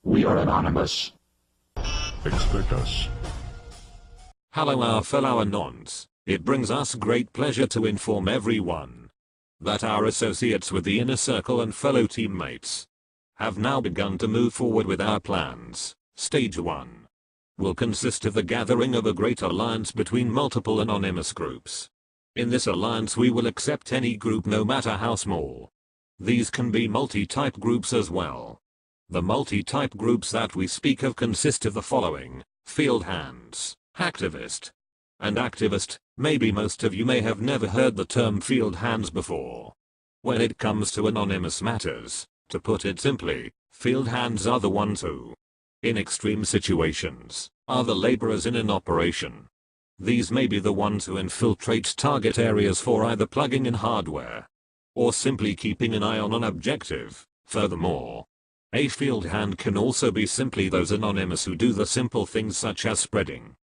We are anonymous. Expect us. Hello our fellow Anons. It brings us great pleasure to inform everyone that our associates with the inner circle and fellow teammates have now begun to move forward with our plans. Stage 1 will consist of the gathering of a great alliance between multiple anonymous groups. In this alliance we will accept any group no matter how small. These can be multi-type groups as well. The multi-type groups that we speak of consist of the following: field hands, hacktivist, and activist. Maybe most of you may have never heard the term field hands before. When it comes to anonymous matters, to put it simply, field hands are the ones who, in extreme situations, are the laborers in an operation. These may be the ones who infiltrate target areas for either plugging in hardware or simply keeping an eye on an objective. Furthermore, a field hand can also be simply those anonymous who do the simple things such as spreading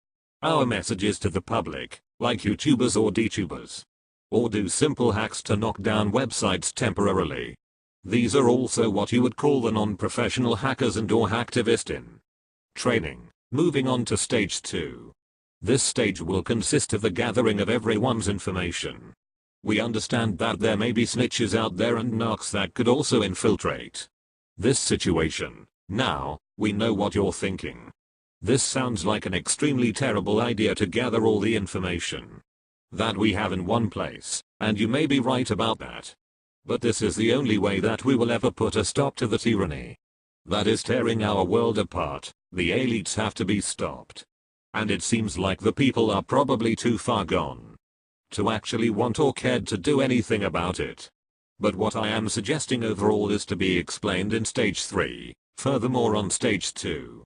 our messages to the public, like YouTubers or DTubers, or do simple hacks to knock down websites temporarily. These are also what you would call the non-professional hackers and or hacktivist in training. Moving on to stage 2. This stage will consist of the gathering of everyone's information. We understand that there may be snitches out there and narcs that could also infiltrate this situation. Now, we know what you're thinking. This sounds like an extremely terrible idea to gather all the information that we have in one place, and you may be right about that. But this is the only way that we will ever put a stop to the tyranny that is tearing our world apart. The elites have to be stopped. And it seems like the people are probably too far gone to actually want or cared to do anything about it. But what I am suggesting overall is to be explained in stage 3. Furthermore, on stage 2,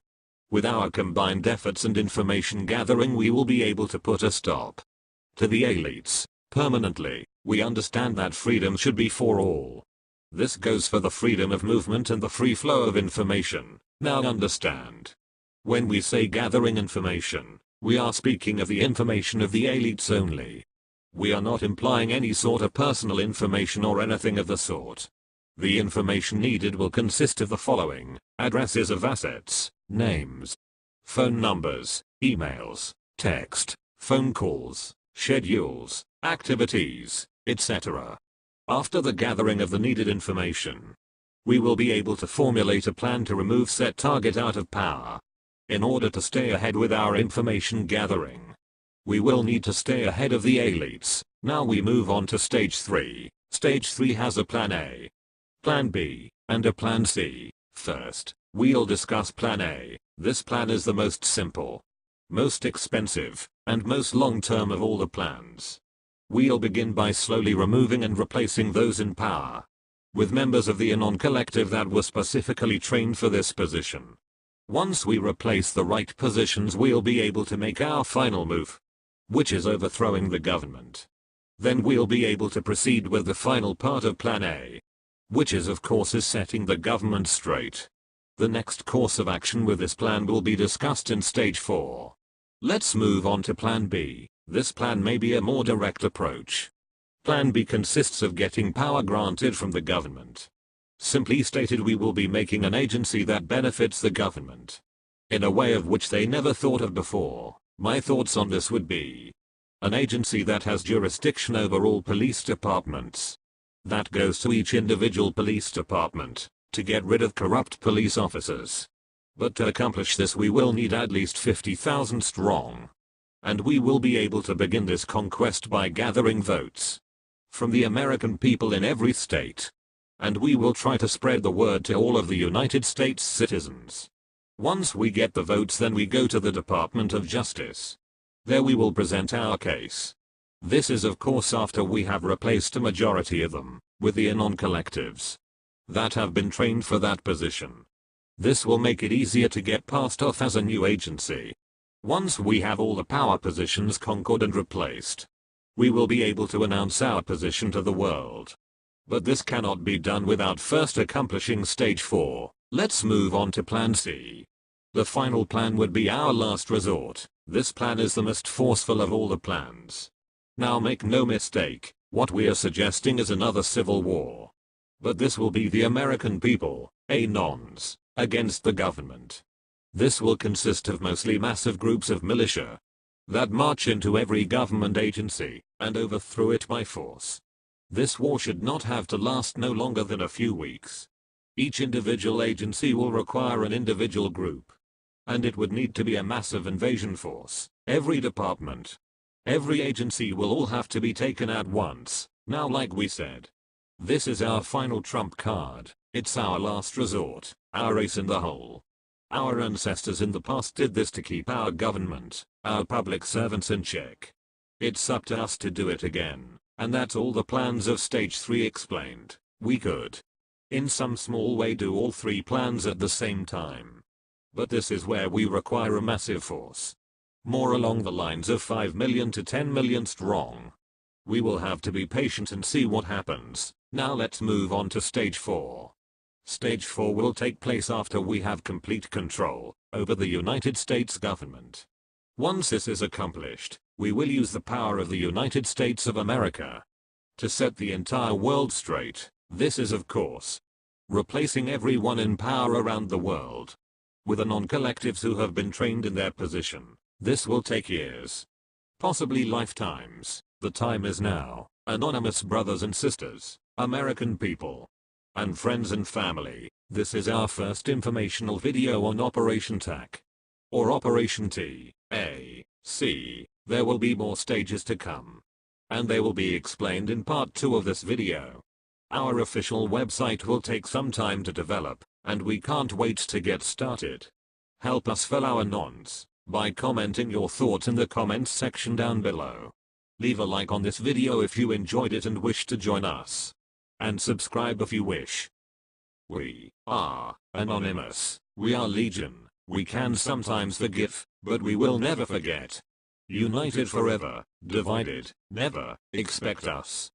with our combined efforts and information gathering, we will be able to put a stop to the elites permanently. We understand that freedom should be for all. This goes for the freedom of movement and the free flow of information. Now understand, when we say gathering information, we are speaking of the information of the elites only. We are not implying any sort of personal information or anything of the sort. The information needed will consist of the following: addresses of assets, names, phone numbers, emails, text, phone calls, schedules, activities, etc. After the gathering of the needed information, we will be able to formulate a plan to remove said target out of power. In order to stay ahead with our information gathering, we will need to stay ahead of the elites. Now we move on to stage 3. Stage 3 has a plan A, plan B, and a plan C. First, we'll discuss plan A. This plan is the most simple, most expensive, and most long-term of all the plans. We'll begin by slowly removing and replacing those in power with members of the Anon collective that were specifically trained for this position. Once we replace the right positions, we'll be able to make our final move, which is overthrowing the government. Then we'll be able to proceed with the final part of plan A, which is of course setting the government straight. The next course of action with this plan will be discussed in stage 4. Let's move on to plan B. This plan may be a more direct approach. Plan B consists of getting power granted from the government. Simply stated, we will be making an agency that benefits the government in a way of which they never thought of before. My thoughts on this would be an agency that has jurisdiction over all police departments. That goes to each individual police department to get rid of corrupt police officers. But to accomplish this we will need at least 50,000 strong. And we will be able to begin this conquest by gathering votes from the American people in every state. And we will try to spread the word to all of the United States citizens. Once we get the votes, then we go to the Department of Justice. There we will present our case. This is of course after we have replaced a majority of them with the Anon collectives that have been trained for that position. This will make it easier to get passed off as a new agency. Once we have all the power positions conquered and replaced, we will be able to announce our position to the world. But this cannot be done without first accomplishing stage 4. Let's move on to plan C. The final plan would be our last resort. This plan is the most forceful of all the plans. Now make no mistake, what we are suggesting is another civil war. But this will be the American people, Anons, against the government. This will consist of mostly massive groups of militia that march into every government agency and overthrow it by force. This war should not have to last no longer than a few weeks. Each individual agency will require an individual group. And it would need to be a massive invasion force. Every department, every agency will all have to be taken at once. Now, like we said, this is our final trump card. It's our last resort, our ace in the hole. Our ancestors in the past did this to keep our government, our public servants in check. It's up to us to do it again. And that's all the plans of Stage 3 explained. We could, in some small way, do all three plans at the same time. But this is where we require a massive force. More along the lines of 5 million to 10 million strong. We will have to be patient and see what happens. Now let's move on to Stage 4. Stage 4 will take place after we have complete control over the United States government. Once this is accomplished, we will use the power of the United States of America to set the entire world straight. This is, of course, replacing everyone in power around the world with Anon collectives who have been trained in their position. This will take years, possibly lifetimes. The time is now. Anonymous brothers and sisters, American people, and friends and family, this is our first informational video on Operation TIC, or Operation TIC. There will be more stages to come, and they will be explained in part 2 of this video. Our official website will take some time to develop, and we can't wait to get started. Help us, fellow Anons, by commenting your thoughts in the comments section down below. Leave a like on this video if you enjoyed it and wish to join us. And subscribe if you wish. We are anonymous. We are legion. We can sometimes forgive, but we will never forget. United forever, divided, never. Expect us.